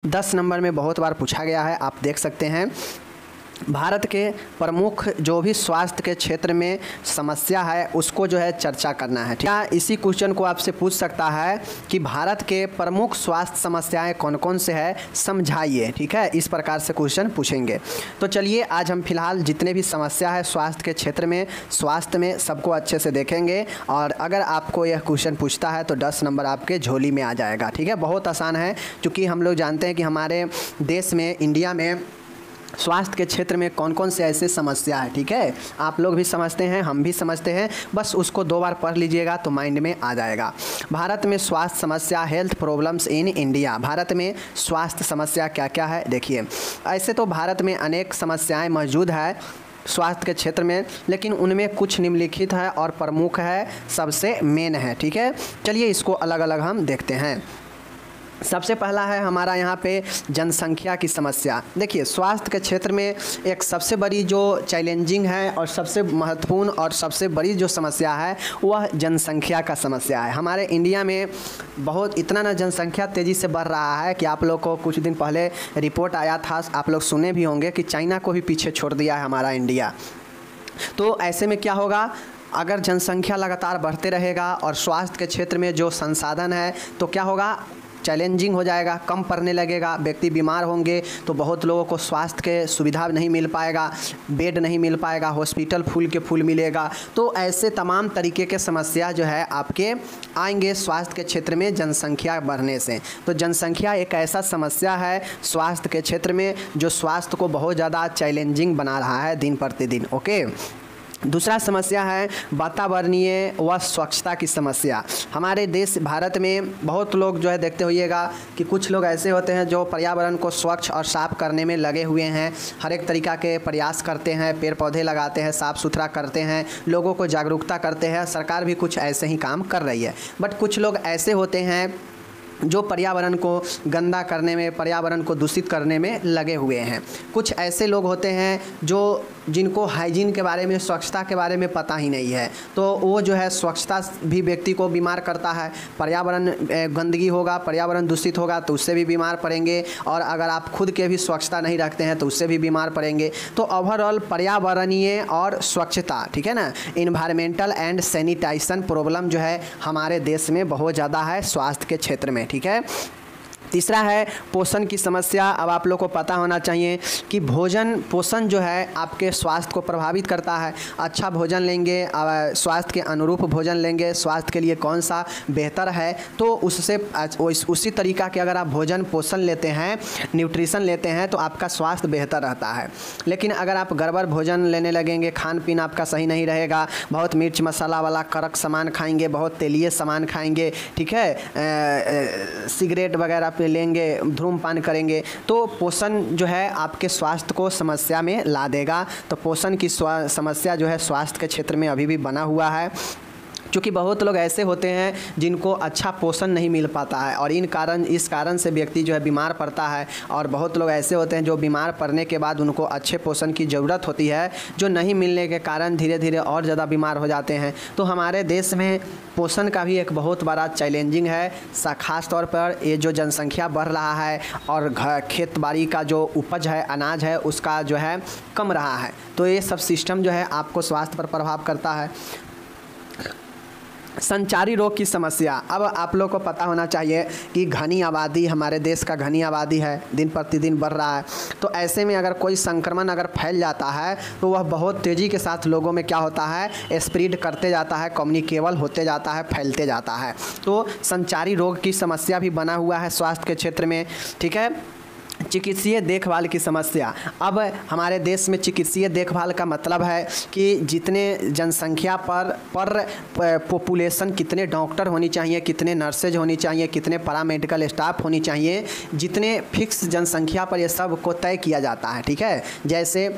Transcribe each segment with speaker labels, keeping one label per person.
Speaker 1: 10 number में बहुत बार पूछा गया है, आप देख सकते हैं। भारत के प्रमुख जो भी स्वास्थ्य के क्षेत्र में समस्या है उसको जो है चर्चा करना है। क्या इसी क्वेश्चन को आपसे पूछ सकता है कि भारत के प्रमुख स्वास्थ्य समस्याएं कौन कौन से हैं, समझाइए। ठीक है, इस प्रकार से क्वेश्चन पूछेंगे। तो चलिए आज हम फिलहाल जितने भी समस्या है स्वास्थ्य के क्षेत्र में, स्वास्थ्य में, सबको अच्छे से देखेंगे। और अगर आपको यह क्वेश्चन पूछता है तो 10 नंबर आपके झोली में आ जाएगा। ठीक है, बहुत आसान है, क्योंकि हम लोग जानते हैं कि हमारे देश में, इंडिया में स्वास्थ्य के क्षेत्र में कौन कौन से ऐसे समस्या है। ठीक है, आप लोग भी समझते हैं, हम भी समझते हैं, बस उसको 2 बार पढ़ लीजिएगा तो माइंड में आ जाएगा। भारत में स्वास्थ्य समस्या, health problems in India. Bharat में स्वास्थ्य समस्या क्या क्या है, देखिए। ऐसे तो भारत में अनेक समस्याएं मौजूद है स्वास्थ्य के क्षेत्र में, लेकिन उनमें कुछ निम्नलिखित है और प्रमुख है, सबसे मेन है। ठीक है, चलिए इसको अलग अलग हम देखते हैं। सबसे पहला है हमारा यहाँ पे जनसंख्या की समस्या। देखिए, स्वास्थ्य के क्षेत्र में एक सबसे बड़ी जो चैलेंजिंग है और सबसे महत्वपूर्ण और सबसे बड़ी जो समस्या है वह जनसंख्या का समस्या है। हमारे इंडिया में बहुत इतना ना जनसंख्या तेज़ी से बढ़ रहा है कि आप लोग को कुछ दिन पहले रिपोर्ट आया था, आप लोग सुने भी होंगे कि चाइना को भी पीछे छोड़ दिया है हमारा इंडिया। तो ऐसे में क्या होगा, अगर जनसंख्या लगातार बढ़ते रहेगा और स्वास्थ्य के क्षेत्र में जो संसाधन है तो क्या होगा, चैलेंजिंग हो जाएगा, कम पड़ने लगेगा, व्यक्ति बीमार होंगे तो बहुत लोगों को स्वास्थ्य के सुविधा नहीं मिल पाएगा, बेड नहीं मिल पाएगा, हॉस्पिटल फुल के फुल मिलेगा। तो ऐसे तमाम तरीके के समस्या जो है आपके आएंगे स्वास्थ्य के क्षेत्र में जनसंख्या बढ़ने से। तो जनसंख्या एक ऐसा समस्या है स्वास्थ्य के क्षेत्र में जो स्वास्थ्य को बहुत ज़्यादा चैलेंजिंग बना रहा है दिन प्रतिदिन। ओके, दूसरा समस्या है वातावरणीय व स्वच्छता की समस्या। हमारे देश भारत में बहुत लोग जो है देखते होइएगा कि कुछ लोग ऐसे होते हैं जो पर्यावरण को स्वच्छ और साफ़ करने में लगे हुए हैं, हर एक तरीक़ा के प्रयास करते हैं, पेड़ पौधे लगाते हैं, साफ़ सुथरा करते हैं, लोगों को जागरूकता करते हैं। सरकार भी कुछ ऐसे ही काम कर रही है, बट कुछ लोग ऐसे होते हैं जो पर्यावरण को गंदा करने में, पर्यावरण को दूषित करने में लगे हुए हैं। कुछ ऐसे लोग होते हैं जिनको हाइजीन के बारे में, स्वच्छता के बारे में पता ही नहीं है, तो वो जो है स्वच्छता भी व्यक्ति को बीमार करता है। पर्यावरण गंदगी होगा, पर्यावरण दूषित होगा तो उससे भी बीमार पड़ेंगे, और अगर आप खुद के भी स्वच्छता नहीं रखते हैं तो उससे भी बीमार पड़ेंगे। तो ओवरऑल पर्यावरणीय और स्वच्छता, ठीक है ना, इन्वायरमेंटल एंड सैनिटाइजेशन प्रॉब्लम जो है हमारे देश में बहुत ज़्यादा है स्वास्थ्य के क्षेत्र में। ठीक है, तीसरा है पोषण की समस्या। अब आप लोग को पता होना चाहिए कि भोजन पोषण जो है आपके स्वास्थ्य को प्रभावित करता है। अच्छा भोजन लेंगे, स्वास्थ्य के अनुरूप भोजन लेंगे, स्वास्थ्य के लिए कौन सा बेहतर है, तो उससे उसी तरीक़ा के अगर आप भोजन पोषण लेते हैं, न्यूट्रिशन लेते हैं तो आपका स्वास्थ्य बेहतर रहता है। लेकिन अगर आप गड़बड़ भोजन लेने लगेंगे, खान पीन आपका सही नहीं रहेगा, बहुत मिर्च मसाला वाला कड़क सामान खाएंगे, बहुत तेलीय सामान खाएंगे, ठीक है, सिगरेट वगैरह लेंगे, धूम्रपान करेंगे, तो पोषण जो है आपके स्वास्थ्य को समस्या में ला देगा। तो पोषण की समस्या जो है स्वास्थ्य के क्षेत्र में अभी भी बना हुआ है, क्योंकि बहुत लोग ऐसे होते हैं जिनको अच्छा पोषण नहीं मिल पाता है और इस कारण से व्यक्ति जो है बीमार पड़ता है। और बहुत लोग ऐसे होते हैं जो बीमार पड़ने के बाद उनको अच्छे पोषण की ज़रूरत होती है, जो नहीं मिलने के कारण धीरे धीरे और ज़्यादा बीमार हो जाते हैं। तो हमारे देश में पोषण का भी एक बहुत बड़ा चैलेंजिंग है, ख़ास तौर पर ये जो जनसंख्या बढ़ रहा है और खेत बाड़ी का जो उपज है, अनाज है, उसका जो है कम रहा है। तो ये सब सिस्टम जो है आपको स्वास्थ्य पर प्रभाव करता है। संचारी रोग की समस्या। अब आप लोग को पता होना चाहिए कि घनी आबादी, हमारे देश का घनी आबादी है, दिन प्रतिदिन बढ़ रहा है। तो ऐसे में अगर कोई संक्रमण अगर फैल जाता है तो वह बहुत तेज़ी के साथ लोगों में क्या होता है, स्प्रेड करते जाता है, कम्युनिकेबल होते जाता है, फैलते जाता है। तो संचारी रोग की समस्या भी बना हुआ है स्वास्थ्य के क्षेत्र में। ठीक है, चिकित्सीय देखभाल की समस्या। अब हमारे देश में चिकित्सीय देखभाल का मतलब है कि जितने जनसंख्या पर पॉपुलेशन कितने डॉक्टर होनी चाहिए, कितने नर्सेज होनी चाहिए, कितने पैरामेडिकल स्टाफ होनी चाहिए, जितने फिक्स जनसंख्या पर ये सब को तय किया जाता है। ठीक है, जैसे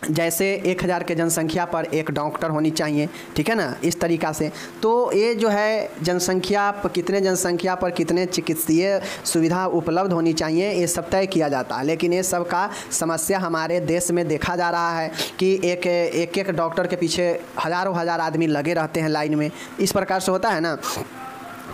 Speaker 1: 1000 के जनसंख्या पर एक डॉक्टर होनी चाहिए, ठीक है ना, इस तरीक़ा से। तो ये जो है कितने जनसंख्या पर कितने चिकित्सीय सुविधा उपलब्ध होनी चाहिए, ये सब तय किया जाता है। लेकिन ये सब का समस्या हमारे देश में देखा जा रहा है कि एक डॉक्टर के पीछे हज़ारों आदमी लगे रहते हैं लाइन में, इस प्रकार से होता है ना।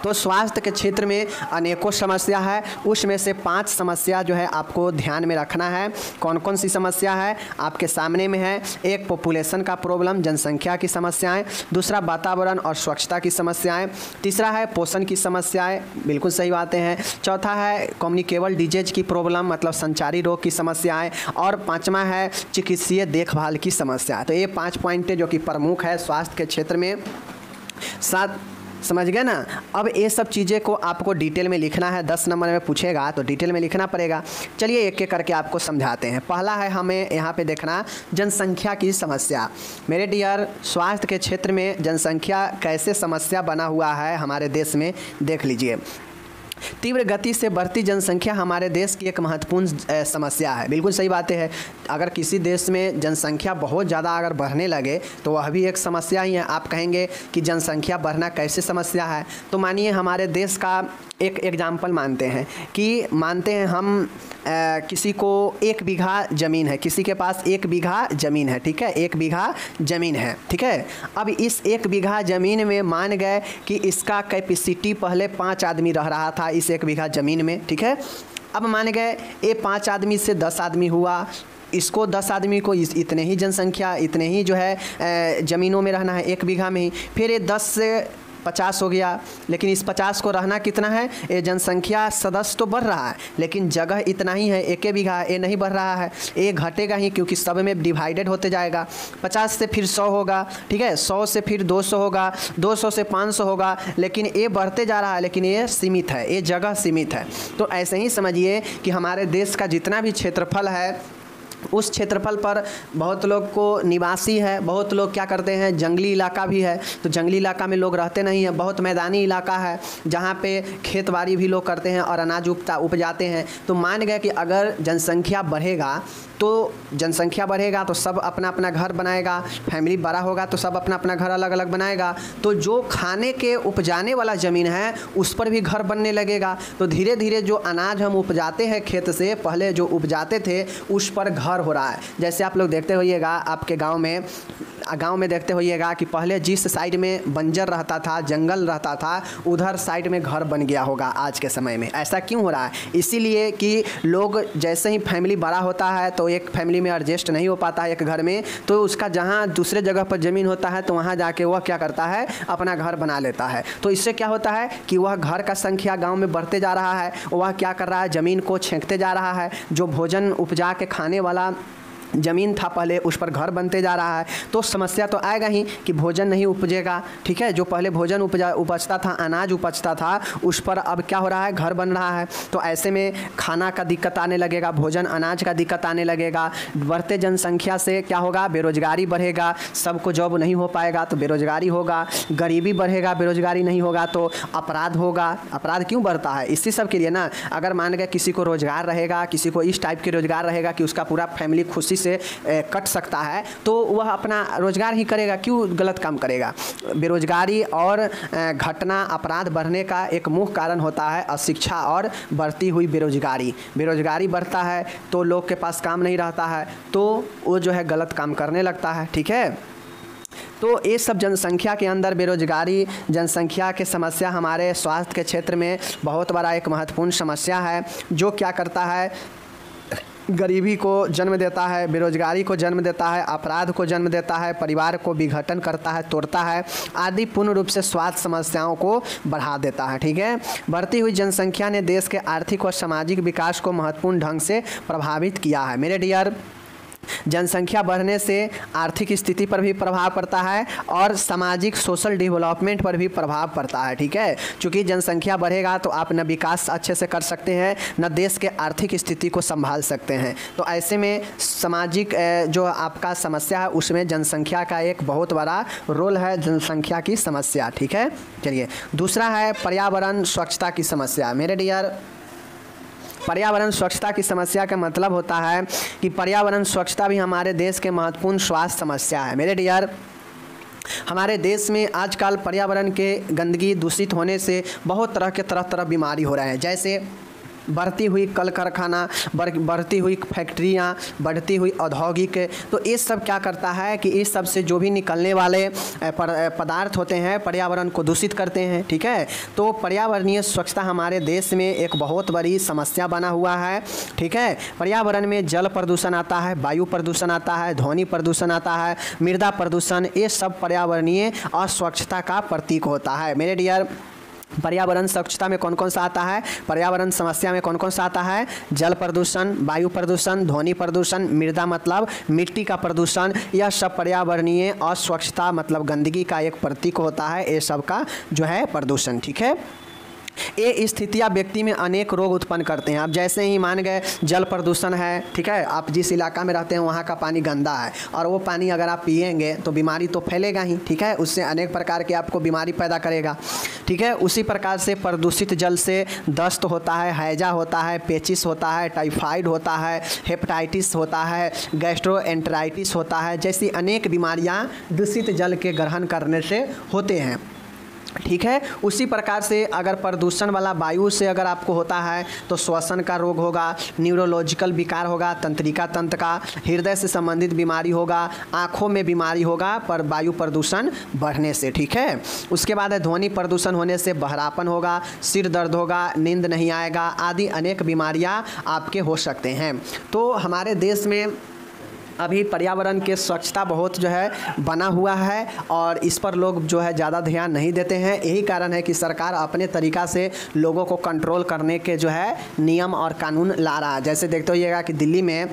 Speaker 1: तो स्वास्थ्य के क्षेत्र में अनेकों समस्या है, उसमें से 5 समस्या जो है आपको ध्यान में रखना है। कौन कौन सी समस्या है आपके सामने में है। एक पॉपुलेशन का प्रॉब्लम, जनसंख्या की समस्याएं। दूसरा वातावरण और स्वच्छता की समस्याएं। तीसरा है पोषण की समस्याएं, बिल्कुल सही बातें हैं। चौथा है कम्युनिकेबल डिजीज की प्रॉब्लम, मतलब संचारी रोग की समस्याएं। और पाँचवा है चिकित्सीय देखभाल की समस्या। तो ये 5 पॉइंट जो कि प्रमुख है स्वास्थ्य के क्षेत्र में। साथ समझ गए ना। अब ये सब चीज़ें को आपको डिटेल में लिखना है, 10 नंबर में पूछेगा तो डिटेल में लिखना पड़ेगा। चलिए एक एक करके आपको समझाते हैं। पहला है हमें यहाँ पे देखना जनसंख्या की समस्या। मेरे डियर, स्वास्थ्य के क्षेत्र में जनसंख्या कैसे समस्या बना हुआ है हमारे देश में, देख लीजिए। तीव्र गति से बढ़ती जनसंख्या हमारे देश की एक महत्वपूर्ण समस्या है। बिल्कुल सही बातें हैं। अगर किसी देश में जनसंख्या बहुत ज़्यादा अगर बढ़ने लगे तो वह भी एक समस्या ही है। आप कहेंगे कि जनसंख्या बढ़ना कैसे समस्या है, तो मानिए हमारे देश का एक एग्जाम्पल मानते हैं हम किसी को 1 बीघा ज़मीन है, किसी के पास 1 बीघा ज़मीन है, ठीक है, 1 बीघा ज़मीन है, ठीक है। अब इस 1 बीघा ज़मीन में मान गए कि इसका कैपेसिटी पहले 5 आदमी रह रहा था इस 1 बीघा ज़मीन में, ठीक है। अब मान गए ये 5 आदमी से 10 आदमी हुआ, इसको 10 आदमी को इतने ही जनसंख्या, इतने ही जो है ज़मीनों में रहना है 1 बीघा में ही। फिर ये 10 से 50 हो गया, लेकिन इस 50 को रहना कितना है, ये जनसंख्या सदस्य तो बढ़ रहा है लेकिन जगह इतना ही है, 1 बीघा, ये नहीं बढ़ रहा है, ये घटेगा ही क्योंकि सब में डिवाइडेड होते जाएगा। 50 से फिर 100 होगा, ठीक है, 100 से फिर 200 होगा, 200 से 500 होगा, लेकिन ये बढ़ते जा रहा है, लेकिन ये सीमित है, ये जगह सीमित है। तो ऐसे ही समझिए कि हमारे देश का जितना भी क्षेत्रफल है उस क्षेत्रफल पर बहुत लोग को निवासी है, बहुत लोग क्या करते हैं, जंगली इलाका भी है, तो जंगली इलाका में लोग रहते नहीं हैं। बहुत मैदानी इलाका है जहाँ पे खेतबाड़ी भी लोग करते हैं और अनाज उपजाते हैं। तो मान गए कि अगर जनसंख्या बढ़ेगा तो सब अपना अपना घर बनाएगा, फैमिली बड़ा होगा तो सब अपना अपना घर अलग अलग बनाएगा, तो जो खाने के उपजाने वाला ज़मीन है उस पर भी घर बनने लगेगा। तो धीरे धीरे जो अनाज हम उपजाते हैं खेत से, पहले जो उपजाते थे उस पर घर हो रहा है। जैसे आप लोग देखते होइएगा आपके गांव में देखते होइएगा कि पहले जिस साइड में बंजर रहता था, जंगल रहता था, उधर साइड में घर बन गया होगा आज के समय में। ऐसा क्यों हो रहा है? इसीलिए कि लोग जैसे ही फैमिली बड़ा होता है तो एक फैमिली में एडजस्ट नहीं हो पाता है एक घर में, तो उसका जहाँ दूसरे जगह पर ज़मीन होता है तो वहाँ जाके वह क्या करता है, अपना घर बना लेता है। तो इससे क्या होता है कि वह घर का संख्या गाँव में बढ़ते जा रहा है, वह क्या कर रहा है, ज़मीन को छेंकते जा रहा है। जो भोजन उपजा के खाने वाला ज़मीन था पहले उस पर घर बनते जा रहा है, तो समस्या तो आएगा ही कि भोजन नहीं उपजेगा, ठीक है। जो पहले भोजन उपजता था, अनाज उपजता था, उस पर अब क्या हो रहा है, घर बन रहा है। तो ऐसे में खाना का दिक्कत आने लगेगा, भोजन अनाज का दिक्कत आने लगेगा। बढ़ते जनसंख्या से क्या होगा, बेरोजगारी बढ़ेगा, सबको जॉब नहीं हो पाएगा तो बेरोजगारी होगा, गरीबी बढ़ेगा, बेरोजगारी नहीं होगा तो अपराध होगा। अपराध क्यों बढ़ता है? इसी सब के लिए ना। अगर मान गए किसी को रोजगार रहेगा, किसी को इस टाइप के रोजगार रहेगा कि उसका पूरा फैमिली खुशी से कट सकता है, तो वह अपना रोजगार ही करेगा, क्यों गलत काम करेगा। बेरोजगारी और घटना अपराध बढ़ने का एक मुख्य कारण होता है अशिक्षा और बढ़ती हुई बेरोजगारी। बेरोजगारी बढ़ता है तो लोग के पास काम नहीं रहता है, तो वो जो है गलत काम करने लगता है, ठीक है। तो ये सब जनसंख्या के अंदर बेरोजगारी, जनसंख्या के समस्या हमारे स्वास्थ्य के क्षेत्र में बहुत बड़ा एक महत्वपूर्ण समस्या है, जो क्या करता है, गरीबी को जन्म देता है, बेरोजगारी को जन्म देता है, अपराध को जन्म देता है, परिवार को विघटन करता है, तोड़ता है आदि, पूर्ण रूप से स्वास्थ्य समस्याओं को बढ़ा देता है, ठीक है। बढ़ती हुई जनसंख्या ने देश के आर्थिक और सामाजिक विकास को महत्वपूर्ण ढंग से प्रभावित किया है। मेरे डियर, जनसंख्या बढ़ने से आर्थिक स्थिति पर भी प्रभाव पड़ता है और सामाजिक सोशल डेवलपमेंट पर भी प्रभाव पड़ता है, ठीक है। क्योंकि जनसंख्या बढ़ेगा तो आप न विकास अच्छे से कर सकते हैं, न देश के आर्थिक स्थिति को संभाल सकते हैं। तो ऐसे में सामाजिक जो आपका समस्या है उसमें जनसंख्या का एक बहुत बड़ा रोल है, जनसंख्या की समस्या, ठीक है। चलिए दूसरा है पर्यावरण स्वच्छता की समस्या। मेरे डियर, पर्यावरण स्वच्छता की समस्या का मतलब होता है कि पर्यावरण स्वच्छता भी हमारे देश के महत्वपूर्ण स्वास्थ्य समस्या है। मेरे डियर, हमारे देश में आजकल पर्यावरण के गंदगी दूषित होने से बहुत तरह बीमारी हो रहे हैं। जैसे बढ़ती हुई कल कारखाना, बढ़ती हुई फैक्ट्रियाँ, बढ़ती हुई औद्योगिक, तो ये सब क्या करता है कि इस सब से जो भी निकलने वाले पदार्थ होते हैं पर्यावरण को दूषित करते हैं। ठीक है, तो पर्यावरणीय स्वच्छता हमारे देश में एक बहुत बड़ी समस्या बना हुआ है। ठीक है, पर्यावरण में जल प्रदूषण आता है, वायु प्रदूषण आता है, ध्वनि प्रदूषण आता है, मृदा प्रदूषण, ये सब पर्यावरणीय अस्वच्छता का प्रतीक होता है। मेरे डियर, पर्यावरण स्वच्छता में कौन कौन सा आता है, पर्यावरण समस्या में कौन कौन सा आता है, जल प्रदूषण, वायु प्रदूषण, ध्वनि प्रदूषण, मृदा मतलब मिट्टी का प्रदूषण, यह सब पर्यावरणीय अस्वच्छता मतलब गंदगी का एक प्रतीक होता है, ये सब का जो है प्रदूषण। ठीक है, ये स्थितियाँ व्यक्ति में अनेक रोग उत्पन्न करते हैं। अब जैसे ही मान गए जल प्रदूषण है, ठीक है, आप जिस इलाका में रहते हैं वहाँ का पानी गंदा है और वो पानी अगर आप पिएंगे तो बीमारी तो फैलेगा ही। ठीक है, उससे अनेक प्रकार के आपको बीमारी पैदा करेगा। ठीक है, उसी प्रकार से प्रदूषित जल से दस्त होता है, हैजा होता है, पेचिस होता है, टाइफाइड होता है, हेपेटाइटिस होता है, गैस्ट्रोएंटेराइटिस होता है, जैसी अनेक बीमारियाँ दूषित जल के ग्रहण करने से होते हैं। ठीक है, उसी प्रकार से अगर प्रदूषण वाला वायु से अगर आपको होता है तो श्वसन का रोग होगा, न्यूरोलॉजिकल विकार होगा, तंत्रिका तंत्र का, हृदय से संबंधित बीमारी होगा, आँखों में बीमारी होगा पर वायु प्रदूषण बढ़ने से। ठीक है, उसके बाद है ध्वनि प्रदूषण होने से बहरापन होगा, सिर दर्द होगा, नींद नहीं आएगा, आदि अनेक बीमारियाँ आपके हो सकते हैं। तो हमारे देश में अभी पर्यावरण के स्वच्छता बहुत जो है बना हुआ है और इस पर लोग जो है ज़्यादा ध्यान नहीं देते हैं। यही कारण है कि सरकार अपने तरीक़ा से लोगों को कंट्रोल करने के जो है नियम और कानून ला रहा है। जैसे देखते होइएगा कि दिल्ली में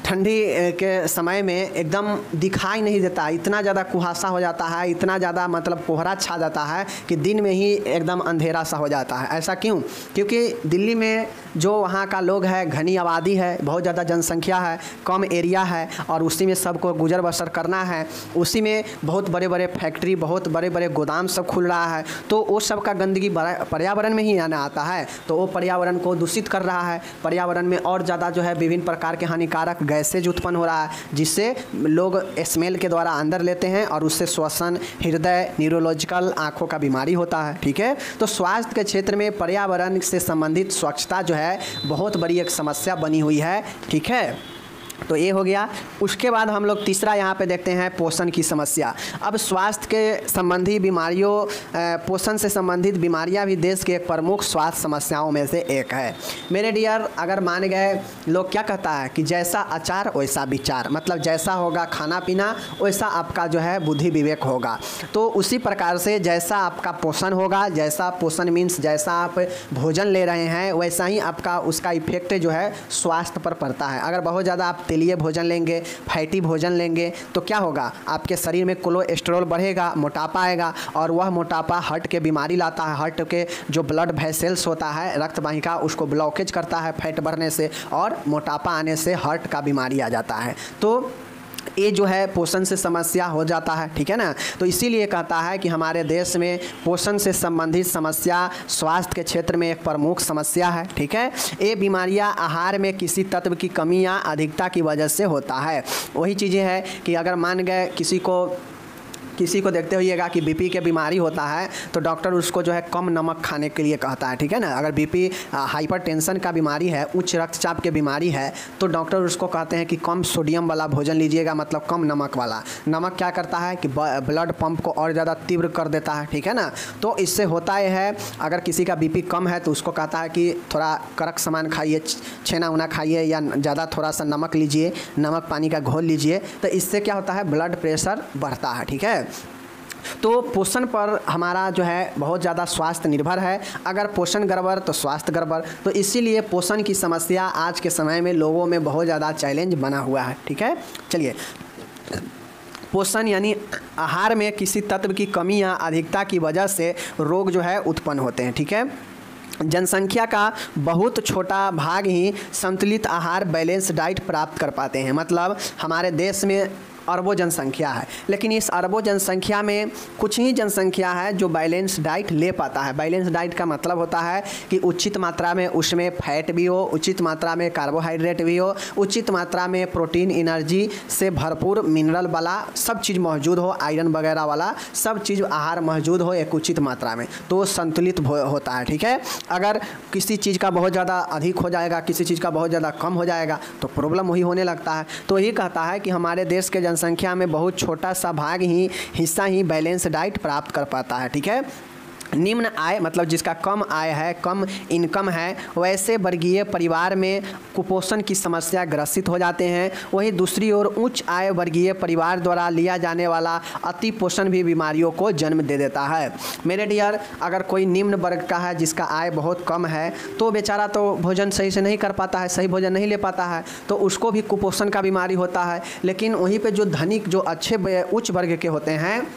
Speaker 1: ठंडी के समय में एकदम दिखाई नहीं देता, इतना ज़्यादा कुहासा हो जाता है, इतना ज़्यादा मतलब कोहरा छा जाता है कि दिन में ही एकदम अंधेरा सा हो जाता है। ऐसा क्यों? क्योंकि दिल्ली में जो वहाँ का लोग है, घनी आबादी है, बहुत ज़्यादा जनसंख्या है, कम एरिया है और उसी में सबको गुजर बसर करना है। उसी में बहुत बड़े बड़े फैक्ट्री, बहुत बड़े बड़े गोदाम सब खुल रहा है, तो वो सब का गंदगी पर्यावरण में ही आना आता है, तो वो पर्यावरण को दूषित कर रहा है। पर्यावरण में और ज़्यादा जो है विभिन्न प्रकार के हानिकारक गैसेज उत्पन्न हो रहा है, जिससे लोग स्मेल के द्वारा अंदर लेते हैं और उससे श्वसन, हृदय, न्यूरोलॉजिकल, आँखों का बीमारी होता है। ठीक है, तो स्वास्थ्य के क्षेत्र में पर्यावरण से संबंधित स्वच्छता जो है बहुत बड़ी एक समस्या बनी हुई है। ठीक है, तो ये हो गया। उसके बाद हम लोग तीसरा यहाँ पे देखते हैं पोषण की समस्या। अब स्वास्थ्य के संबंधी बीमारियों, पोषण से संबंधित बीमारियाँ भी देश के एक प्रमुख स्वास्थ्य समस्याओं में से एक है। मेरे डियर, अगर मान गए, लोग क्या कहता है कि जैसा अचार वैसा विचार, मतलब जैसा होगा खाना पीना वैसा आपका जो है बुद्धि विवेक होगा। तो उसी प्रकार से जैसा आपका पोषण होगा, जैसा पोषण मीन्स जैसा आप भोजन ले रहे हैं वैसा ही आपका उसका इफेक्ट जो है स्वास्थ्य पर पड़ता है। अगर बहुत ज़्यादा आप तेलीय भोजन लेंगे, फैटी भोजन लेंगे तो क्या होगा, आपके शरीर में कोलेस्ट्रॉल बढ़ेगा, मोटापा आएगा और वह मोटापा हार्ट के बीमारी लाता है। हार्ट के जो ब्लड वेसल्स होता है, रक्त वाहिका, उसको ब्लॉकेज करता है फैट बढ़ने से और मोटापा आने से हार्ट का बीमारी आ जाता है। तो ये जो है पोषण से समस्या हो जाता है। ठीक है ना, तो इसीलिए कहता है कि हमारे देश में पोषण से संबंधित समस्या स्वास्थ्य के क्षेत्र में एक प्रमुख समस्या है। ठीक है, ये बीमारियां आहार में किसी तत्व की कमी या अधिकता की वजह से होता है। वही चीज़ें हैं कि अगर मान गए किसी को देखते होइएगा कि बीपी के बीमारी होता है तो डॉक्टर उसको जो है कम नमक खाने के लिए कहता है। ठीक है ना, अगर बीपी हाइपरटेंशन का बीमारी है, उच्च रक्तचाप के बीमारी है, तो डॉक्टर उसको कहते हैं कि कम सोडियम वाला भोजन लीजिएगा, मतलब कम नमक वाला। नमक क्या करता है कि ब्लड पंप को और ज़्यादा तीव्र कर देता है। ठीक है ना, तो इससे होता यह है, अगर किसी का बीपी कम है तो उसको कहता है कि थोड़ा कड़क सामान खाइए, छेना उना खाइए या ज़्यादा थोड़ा सा नमक लीजिए, नमक पानी का घोल लीजिए, तो इससे क्या होता है, ब्लड प्रेशर बढ़ता है। ठीक है, तो पोषण पर हमारा जो है बहुत ज़्यादा स्वास्थ्य निर्भर है। अगर पोषण गड़बड़ तो स्वास्थ्य गड़बड़, तो इसीलिए पोषण की समस्या आज के समय में लोगों में बहुत ज़्यादा चैलेंज बना हुआ है। ठीक है, चलिए, पोषण यानी आहार में किसी तत्व की कमी या अधिकता की वजह से रोग जो है उत्पन्न होते हैं। ठीक है, जनसंख्या का बहुत छोटा भाग ही संतुलित आहार, बैलेंस डाइट प्राप्त कर पाते हैं। मतलब हमारे देश में अरबों जनसंख्या है, लेकिन इस अरबों जनसंख्या में कुछ ही जनसंख्या है जो बैलेंस डाइट ले पाता है। बैलेंस डाइट का मतलब होता है कि उचित मात्रा में उसमें फैट भी हो, उचित मात्रा में कार्बोहाइड्रेट भी हो, उचित मात्रा में प्रोटीन एनर्जी से भरपूर मिनरल वाला सब चीज़ मौजूद हो, आयरन वगैरह वाला सब चीज़ आहार मौजूद हो एक उचित मात्रा में, तो संतुलित होता है। ठीक है, अगर किसी चीज़ का बहुत ज़्यादा अधिक हो जाएगा, किसी चीज़ का बहुत ज़्यादा कम हो जाएगा तो प्रॉब्लम वही होने लगता है। तो यही कहता है कि हमारे देश के जनसंख्या में बहुत छोटा सा भाग ही हिस्सा ही बैलेंस डाइट प्राप्त कर पाता है। ठीक है, निम्न आय मतलब जिसका कम आय है, कम इनकम है, वैसे वर्गीय परिवार में कुपोषण की समस्या ग्रसित हो जाते हैं। वहीं दूसरी ओर उच्च आय वर्गीय परिवार द्वारा लिया जाने वाला अति पोषण भी बीमारियों को जन्म दे देता है। मेरे डियर, अगर कोई निम्न वर्ग का है जिसका आय बहुत कम है तो बेचारा तो भोजन सही से नहीं कर पाता है, सही भोजन नहीं ले पाता है, तो उसको भी कुपोषण का बीमारी होता है। लेकिन वहीं पे जो धनिक, जो अच्छे उच्च वर्ग के होते हैं,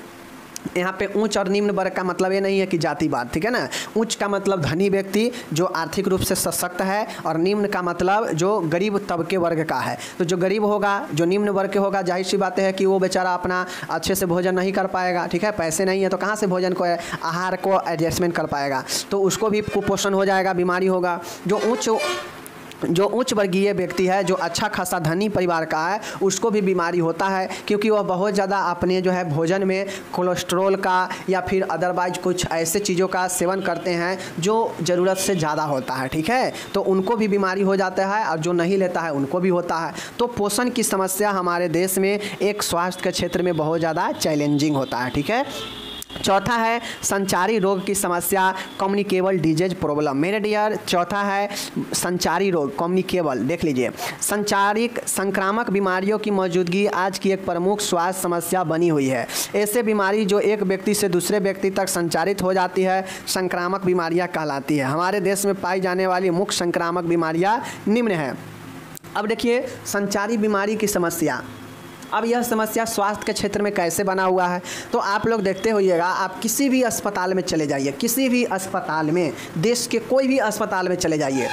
Speaker 1: यहाँ पे उच्च और निम्न वर्ग का मतलब ये नहीं है कि जातिवाद, ठीक है ना। उच्च का मतलब धनी व्यक्ति जो आर्थिक रूप से सशक्त है, और निम्न का मतलब जो गरीब तबके वर्ग का है। तो जो गरीब होगा, जो निम्न वर्ग के होगा, जाहिर सी बात है कि वो बेचारा अपना अच्छे से भोजन नहीं कर पाएगा। ठीक है, पैसे नहीं है तो कहाँ से भोजन को, आहार को एडजस्टमेंट कर पाएगा, तो उसको भी कुपोषण हो जाएगा, बीमारी होगा। जो उच्च वर्गीय व्यक्ति है, जो अच्छा खासा धनी परिवार का है, उसको भी बीमारी होता है, क्योंकि वह बहुत ज़्यादा अपने जो है भोजन में कोलेस्ट्रॉल का या फिर अदरवाइज कुछ ऐसे चीज़ों का सेवन करते हैं जो ज़रूरत से ज़्यादा होता है। ठीक है, तो उनको भी बीमारी हो जाता है, और जो नहीं लेता है उनको भी होता है। तो पोषण की समस्या हमारे देश में एक स्वास्थ्य के क्षेत्र में बहुत ज़्यादा चैलेंजिंग होता है। ठीक है, चौथा है संचारी रोग की समस्या, कम्युनिकेबल डिजीज प्रॉब्लम। मेरे डियर, चौथा है संचारी रोग, कम्युनिकेबल। देख लीजिए, संक्रामक बीमारियों की मौजूदगी आज की एक प्रमुख स्वास्थ्य समस्या बनी हुई है। ऐसे बीमारी जो एक व्यक्ति से दूसरे व्यक्ति तक संचारित हो जाती है, संक्रामक बीमारियां कहलाती है। हमारे देश में पाई जाने वाली मुख्य संक्रामक बीमारियां निम्न हैं। अब देखिए, संचारी बीमारी की समस्या, अब यह समस्या स्वास्थ्य के क्षेत्र में कैसे बना हुआ है, तो आप लोग देखते होइएगा, आप किसी भी अस्पताल में चले जाइए, किसी भी अस्पताल में, देश के कोई भी अस्पताल में चले जाइए,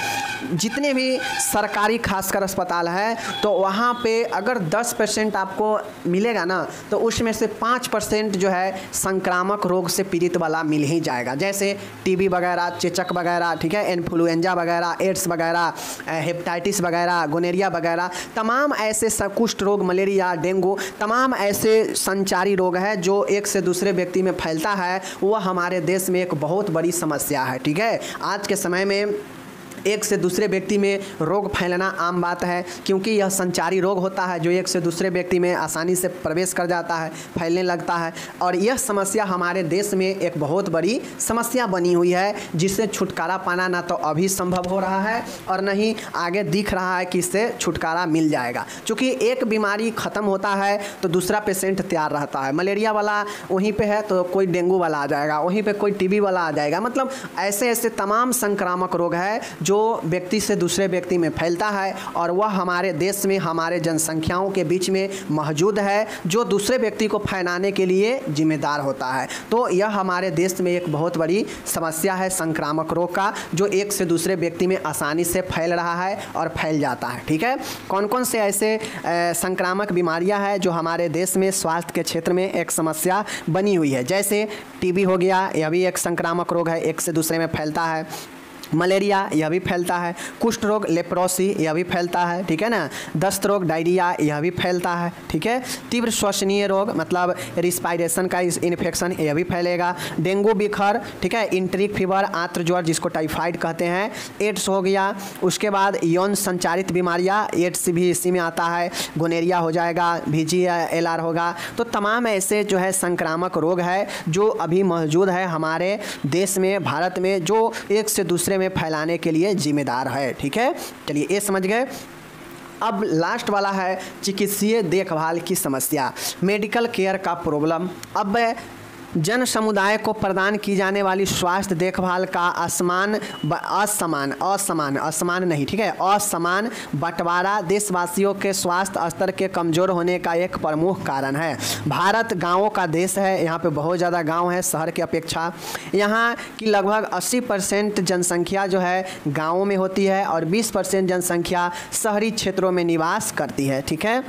Speaker 1: जितने भी सरकारी खासकर अस्पताल है, तो वहाँ पे अगर 10% आपको मिलेगा ना, तो उसमें से 5% जो है संक्रामक रोग से पीड़ित वाला मिल ही जाएगा। जैसे टीबी वगैरह, चेचक वगैरह, ठीक है, इन्फ्लुएंजा वगैरह, एड्स वगैरह, हेपेटाइटिस वगैरह, गोनेरिया वगैरह, तमाम ऐसे कुष्ठ रोग, मलेरिया, डेंगू, तमाम ऐसे संचारी रोग है जो एक से दूसरे व्यक्ति में फैलता है। वह हमारे देश में एक बहुत बड़ी समस्या है। ठीक है, आज के समय में एक से दूसरे व्यक्ति में रोग फैलना आम बात है, क्योंकि यह संचारी रोग होता है जो एक से दूसरे व्यक्ति में आसानी से प्रवेश कर जाता है, फैलने लगता है। और यह समस्या हमारे देश में एक बहुत बड़ी समस्या बनी हुई है, जिससे छुटकारा पाना ना तो अभी संभव हो रहा है और न ही आगे दिख रहा है कि इससे छुटकारा मिल जाएगा। क्योंकि एक बीमारी ख़त्म होता है तो दूसरा पेशेंट तैयार रहता है। मलेरिया वाला वहीं पर है तो कोई डेंगू वाला आ जाएगा, वहीं पर कोई टीबी वाला आ जाएगा। मतलब ऐसे ऐसे तमाम संक्रामक रोग है जो व्यक्ति से दूसरे व्यक्ति में फैलता है, और वह हमारे देश में हमारे जनसंख्याओं के बीच में मौजूद है, जो दूसरे व्यक्ति को फैलाने के लिए जिम्मेदार होता है। तो यह हमारे देश में एक बहुत बड़ी समस्या है संक्रामक रोग का, जो एक से दूसरे व्यक्ति में आसानी से फैल रहा है और फैल जाता है। ठीक है, कौन कौन से ऐसे संक्रामक बीमारियां हैं जो हमारे देश में स्वास्थ्य के क्षेत्र में एक समस्या बनी हुई है। जैसे टीबी हो गया, यह भी एक संक्रामक रोग है, एक से दूसरे में फैलता है। मलेरिया, यह भी फैलता है। कुष्ठ रोग, लेप्रोसी, यह भी फैलता है। ठीक है ना। दस्त रोग, डायरिया, यह भी फैलता है। ठीक है। तीव्र श्वसनीय रोग मतलब रिस्पायरेशन का इन्फेक्शन, यह भी फैलेगा। डेंगू बिखर, ठीक है, इंटरिक फीवर, आंत्र ज्वर जिसको टाइफाइड कहते हैं, एड्स हो गया। उसके बाद यौन संचारित बीमारियां, एड्स भी इसी में आता है। गोनेरिया हो जाएगा, VGLR होगा। तो तमाम ऐसे जो है संक्रामक रोग है जो अभी मौजूद है हमारे देश में, भारत में, जो एक से दूसरे में फैलाने के लिए जिम्मेदार है। ठीक है, चलिए ये समझ गए। अब लास्ट वाला है चिकित्सीय देखभाल की समस्या, मेडिकल केयर का प्रॉब्लम। अब जन समुदाय को प्रदान की जाने वाली स्वास्थ्य देखभाल का असमान नहीं, ठीक है, असमान बंटवारा देशवासियों के स्वास्थ्य स्तर के कमज़ोर होने का एक प्रमुख कारण है। भारत गांवों का देश है, यहाँ पे बहुत ज़्यादा गांव है शहर की अपेक्षा। यहाँ की लगभग 80% जनसंख्या जो है गाँवों में होती है और 20% जनसंख्या शहरी क्षेत्रों में निवास करती है। ठीक है।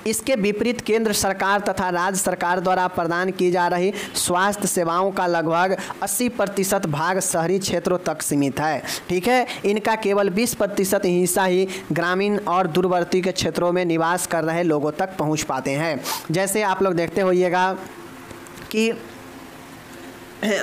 Speaker 1: इसके विपरीत केंद्र सरकार तथा राज्य सरकार द्वारा प्रदान की जा रही स्वास्थ्य सेवाओं का लगभग 80% भाग शहरी क्षेत्रों तक सीमित है। ठीक है, इनका केवल 20% हिस्सा ही ग्रामीण और दूरवर्ती के क्षेत्रों में निवास कर रहे लोगों तक पहुंच पाते हैं। जैसे आप लोग देखते होइएगा कि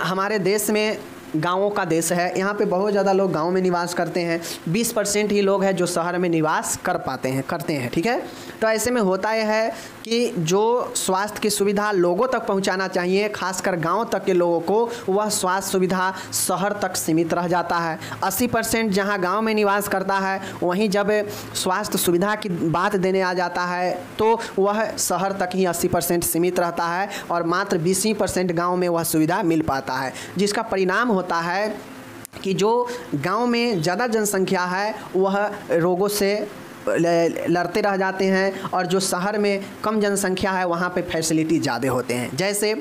Speaker 1: हमारे देश में गाँवों का देश है, यहाँ पे बहुत ज़्यादा लोग गाँव में निवास करते हैं, 20% ही लोग हैं जो शहर में निवास करते हैं। ठीक है, तो ऐसे में होता यह है कि जो स्वास्थ्य की सुविधा लोगों तक पहुँचाना चाहिए, खासकर गाँव तक के लोगों को, वह स्वास्थ्य सुविधा शहर तक सीमित रह जाता है। 80% जहाँ गाँव में निवास करता है, वहीं जब स्वास्थ्य सुविधा की बात देने आ जाता है तो वह शहर तक ही 80% सीमित रहता है और मात्र 20% गाँव में वह सुविधा मिल पाता है, जिसका परिणाम होता है कि जो गांव में ज़्यादा जनसंख्या है वह रोगों से लड़ते रह जाते हैं और जो शहर में कम जनसंख्या है वहाँ पे फैसिलिटी ज़्यादा होते हैं। जैसे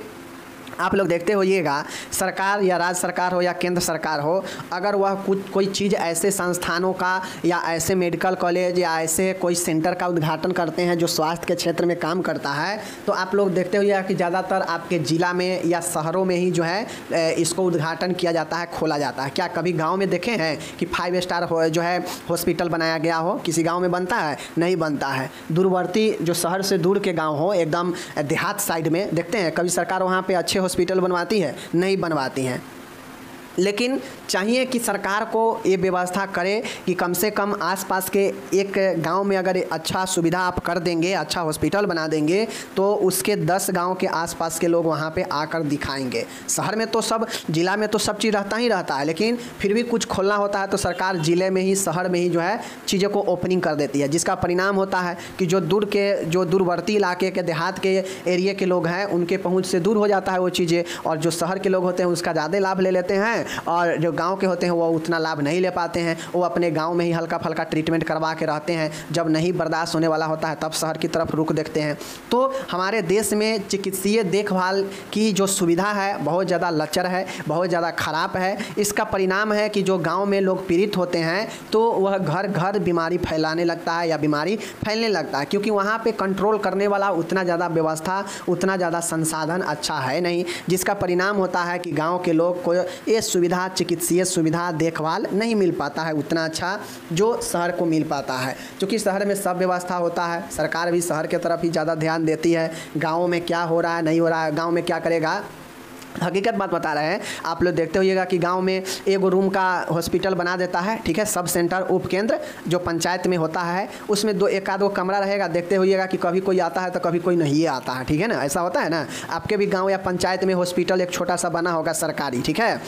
Speaker 1: आप लोग देखते होइएगा, सरकार या राज्य सरकार हो या केंद्र सरकार हो, अगर वह कोई चीज़ ऐसे संस्थानों का या ऐसे मेडिकल कॉलेज या ऐसे कोई सेंटर का उद्घाटन करते हैं जो स्वास्थ्य के क्षेत्र में काम करता है, तो आप लोग देखते होइएगा कि ज़्यादातर आपके ज़िला में या शहरों में ही जो है इसको उद्घाटन किया जाता है, खोला जाता है। क्या कभी गाँव में देखे हैं कि 5 स्टार हो जो है हॉस्पिटल बनाया गया हो? किसी गाँव में बनता है? नहीं बनता है। दूरवर्ती जो शहर से दूर के गाँव हो, एकदम देहात साइड में देखते हैं कभी सरकार वहाँ पर अच्छे हॉस्पिटल बनवाती है? नहीं बनवाती हैं। लेकिन चाहिए कि सरकार को ये व्यवस्था करे कि कम से कम आसपास के एक गांव में अगर अच्छा सुविधा आप कर देंगे, अच्छा हॉस्पिटल बना देंगे, तो उसके 10 गांव के आसपास के लोग वहां पे आकर दिखाएंगे। शहर में तो सब, जिला में तो सब चीज़ रहता ही रहता है, लेकिन फिर भी कुछ खोलना होता है तो सरकार जिले में ही, शहर में ही जो है चीज़ों को ओपनिंग कर देती है, जिसका परिणाम होता है कि जो दूरवर्ती इलाके के, देहात के एरिए के लोग हैं, उनके पहुँच से दूर हो जाता है वो चीज़ें, और जो शहर के लोग होते हैं उसका ज़्यादा लाभ ले लेते हैं और जो गांव के होते हैं वो उतना लाभ नहीं ले पाते हैं। वो अपने गांव में ही हल्का फल्का ट्रीटमेंट करवा के रहते हैं, जब नहीं बर्दाश्त होने वाला होता है तब शहर की तरफ रुख देखते हैं। तो हमारे देश में चिकित्सीय देखभाल की जो सुविधा है बहुत ज़्यादा लचर है, बहुत ज़्यादा ख़राब है। इसका परिणाम है कि जो गाँव में लोग पीड़ित होते हैं तो वह घर घर बीमारी फैलाने लगता है या बीमारी फैलने लगता है, क्योंकि वहाँ पर कंट्रोल करने वाला उतना ज़्यादा व्यवस्था, उतना ज़्यादा संसाधन अच्छा है नहीं, जिसका परिणाम होता है कि गाँव के लोग को ये सुविधा, चिकित्सीय सुविधा, देखभाल नहीं मिल पाता है उतना अच्छा जो शहर को मिल पाता है। क्योंकि शहर में सब व्यवस्था होता है, सरकार भी शहर के तरफ ही ज़्यादा ध्यान देती है। गाँव में क्या हो रहा है, नहीं हो रहा है, गाँव में क्या करेगा, हकीकत बात बता रहे हैं। आप लोग देखते होइएगा कि गांव में एक रूम का हॉस्पिटल बना देता है, ठीक है, सब सेंटर, उप केंद्र जो पंचायत में होता है, उसमें एक आध कमरा रहेगा। देखते होइएगा कि कभी कोई आता है तो कभी कोई नहीं आता है, ठीक है ना, ऐसा होता है ना। आपके भी गांव या पंचायत में हॉस्पिटल एक छोटा सा बना होगा सरकारी, ठीक है,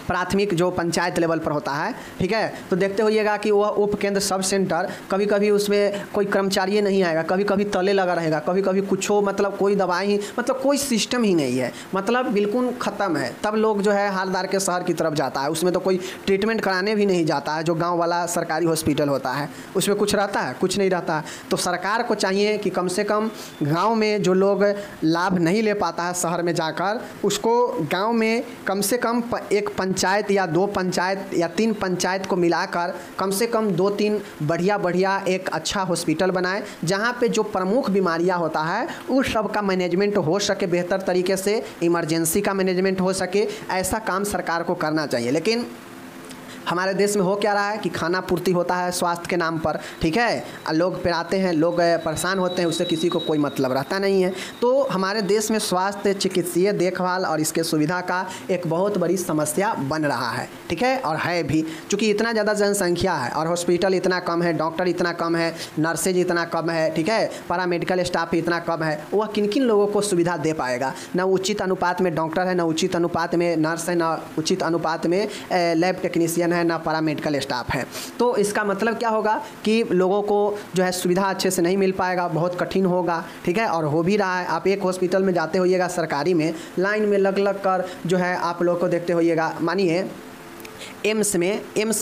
Speaker 1: प्राथमिक जो पंचायत लेवल पर होता है, ठीक है, तो देखते होइएगा कि वह उप केंद्र, सब सेंटर, कभी कभी उसमें कोई कर्मचारी नहीं आएगा, कभी कभी तले लगा रहेगा, कभी कभी कुछ हो, मतलब कोई दवाई ही, मतलब कोई सिस्टम ही नहीं है, मतलब बिल्कुल ख़त्म है। तब लोग जो है हालदार के शहर की तरफ जाता है, उसमें तो कोई ट्रीटमेंट कराने भी नहीं जाता है। जो गाँव वाला सरकारी हॉस्पिटल होता है उसमें कुछ रहता है? कुछ नहीं रहता है। तो सरकार को चाहिए कि कम से कम गाँव में जो लोग लाभ नहीं ले पाता है शहर में जाकर, उसको गाँव में कम से कम एक पंचायत या 2 पंचायत या 3 पंचायत को मिलाकर कम से कम 2-3 बढ़िया एक अच्छा हॉस्पिटल बनाए, जहां पे जो प्रमुख बीमारियां होता है उस सब का मैनेजमेंट हो सके बेहतर तरीके से, इमरजेंसी का मैनेजमेंट हो सके, ऐसा काम सरकार को करना चाहिए। लेकिन हमारे देश में हो क्या रहा है कि खाना पूर्ति होता है स्वास्थ्य के नाम पर, ठीक है, लोग पिराते हैं, लोग परेशान होते हैं, उससे किसी को कोई मतलब रहता नहीं है। तो हमारे देश में स्वास्थ्य, चिकित्सीय देखभाल और इसके सुविधा का एक बहुत बड़ी समस्या बन रहा है, ठीक है, और है भी, चूँकि इतना ज़्यादा जनसंख्या है और हॉस्पिटल इतना कम है, डॉक्टर इतना कम है, नर्सेज इतना कम है, ठीक है, पैरामेडिकल स्टाफ इतना कम है, वह किन किन लोगों को सुविधा दे पाएगा? न उचित अनुपात में डॉक्टर है, न उचित अनुपात में नर्स है, न उचित अनुपात में लैब टेक्नीशियन है, ना पैरामेडिकल स्टाफ है। तो इसका मतलब क्या होगा कि लोगों को जो है सुविधा अच्छे से नहीं मिल पाएगा, बहुत कठिन होगा, ठीक है, और हो भी रहा है। आप एक हॉस्पिटल में जाते होइएगा सरकारी में, लाइन में लग कर जो है आप लोग को देखते होइएगा, मानिए एम्स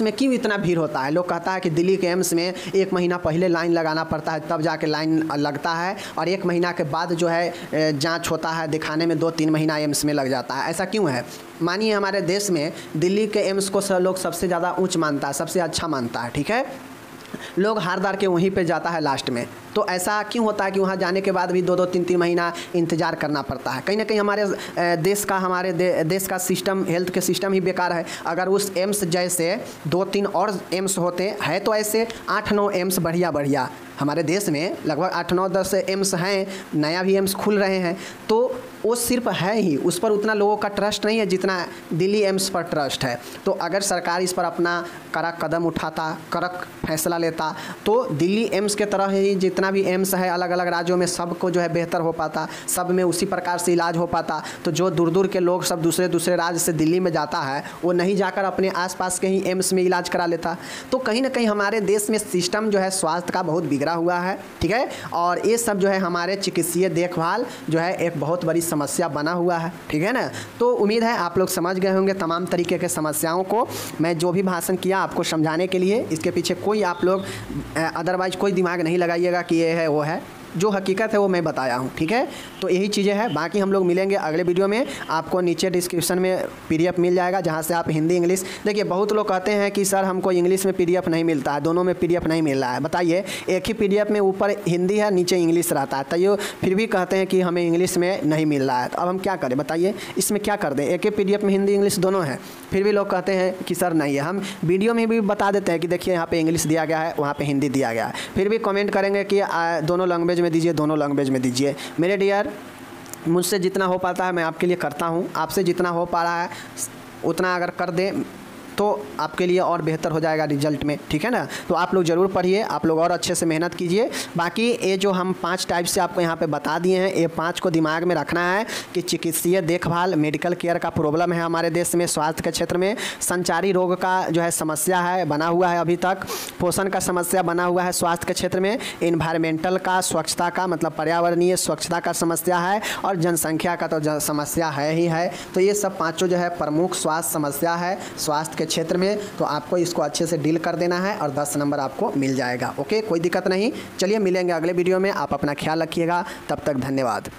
Speaker 1: में क्यों इतना भीड़ होता है? लोग कहता है कि दिल्ली के एम्स में 1 महीना पहले लाइन लगाना पड़ता है, तब जाके लाइन लगता है, और 1 महीना के बाद जो है जांच होता है, दिखाने में 2-3 महीना एम्स में लग जाता है। ऐसा क्यों है? मानिए हमारे देश में दिल्ली के एम्स को लोग सबसे ज़्यादा ऊँच मानता है, सबसे अच्छा मानता है, ठीक है, लोग हार दार के वहीं पे जाता है लास्ट में। तो ऐसा क्यों होता है कि वहाँ जाने के बाद भी 2-2 3-3 महीना इंतज़ार करना पड़ता है? कहीं ना कहीं हमारे देश का सिस्टम, हेल्थ के सिस्टम ही बेकार है। अगर उस एम्स जैसे 2-3 और एम्स होते हैं, तो ऐसे 8-9 एम्स बढ़िया हमारे देश में लगभग 8-9-10 एम्स हैं, नया भी एम्स खुल रहे हैं। तो वो सिर्फ है ही, उस पर उतना लोगों का ट्रस्ट नहीं है जितना दिल्ली एम्स पर ट्रस्ट है। तो अगर सरकार इस पर अपना कड़क कदम उठाता, कड़क फैसला लेता, तो दिल्ली एम्स के तरह ही जितना भी एम्स है अलग अलग राज्यों में, सबको जो है बेहतर हो पाता, सब में उसी प्रकार से इलाज हो पाता। तो जो दूर दूर के लोग सब दूसरे राज्य से दिल्ली में जाता है, वो नहीं जाकर अपने आसपास के ही एम्स में इलाज करा लेता। तो कहीं ना कहीं हमारे देश में सिस्टम जो है स्वास्थ्य का बहुत बिगड़ा हुआ है, ठीक है। और ये सब जो है हमारे चिकित्सीय देखभाल जो है एक बहुत बड़ी समस्या बना हुआ है, ठीक है ना। तो उम्मीद है आप लोग समझ गए होंगे तमाम तरीके के समस्याओं को। मैं जो भी भाषण किया आपको समझाने के लिए, इसके पीछे कोई आप लोग अदरवाइज कोई दिमाग नहीं लगाइएगा कि ये है वो है, जो हकीकत है वो मैं बताया हूँ, ठीक है। तो यही चीज़ें हैं। बाकी हम लोग मिलेंगे अगले वीडियो में। आपको नीचे डिस्क्रिप्शन में PDF मिल जाएगा, जहाँ से आप हिंदी इंग्लिश, देखिए बहुत लोग कहते हैं कि सर हमको इंग्लिश में PDF नहीं मिलता है, दोनों में PDF नहीं मिल रहा है। बताइए, एक ही PDF में ऊपर हिंदी है, नीचे इंग्लिश रहता है, तो ये फिर भी कहते हैं कि हमें इंग्लिश में नहीं मिल रहा है। तो अब हम क्या करें बताइए, इसमें क्या कर दें? एक ही PDF में हिंदी इंग्लिश दोनों है, फिर भी लोग कहते हैं कि सर नहीं है। हम वीडियो में भी बता देते हैं कि देखिए यहाँ पे इंग्लिश दिया गया है, वहाँ पे हिंदी दिया गया है, फिर भी कमेंट करेंगे कि दोनों लैंग्वेज में दीजिए, दोनों लैंग्वेज में दीजिए। मेरे डियर, मुझसे जितना हो पाता है मैं आपके लिए करता हूँ, आपसे जितना हो पा रहा है उतना अगर कर दें तो आपके लिए और बेहतर हो जाएगा रिजल्ट में, ठीक है ना। तो आप लोग ज़रूर पढ़िए, आप लोग और अच्छे से मेहनत कीजिए। बाकी ये जो हम 5 टाइप से आपको यहाँ पे बता दिए हैं, ये 5 को दिमाग में रखना है कि चिकित्सीय देखभाल, मेडिकल केयर का प्रॉब्लम है हमारे देश में, स्वास्थ्य के क्षेत्र में संचारी रोग का जो है समस्या है बना हुआ है अभी तक, पोषण का समस्या बना हुआ है स्वास्थ्य के क्षेत्र में, इन्वायरमेंटल का, स्वच्छता का मतलब पर्यावरणीय स्वच्छता का समस्या है, और जनसंख्या का तो समस्या है ही है। तो ये सब 5 जो है प्रमुख स्वास्थ्य समस्या है स्वास्थ्य क्षेत्र में। तो आपको इसको अच्छे से डील कर देना है और 10 नंबर आपको मिल जाएगा। ओके, कोई दिक्कत नहीं। चलिए मिलेंगे अगले वीडियो में। आप अपना ख्याल रखिएगा, तब तक धन्यवाद।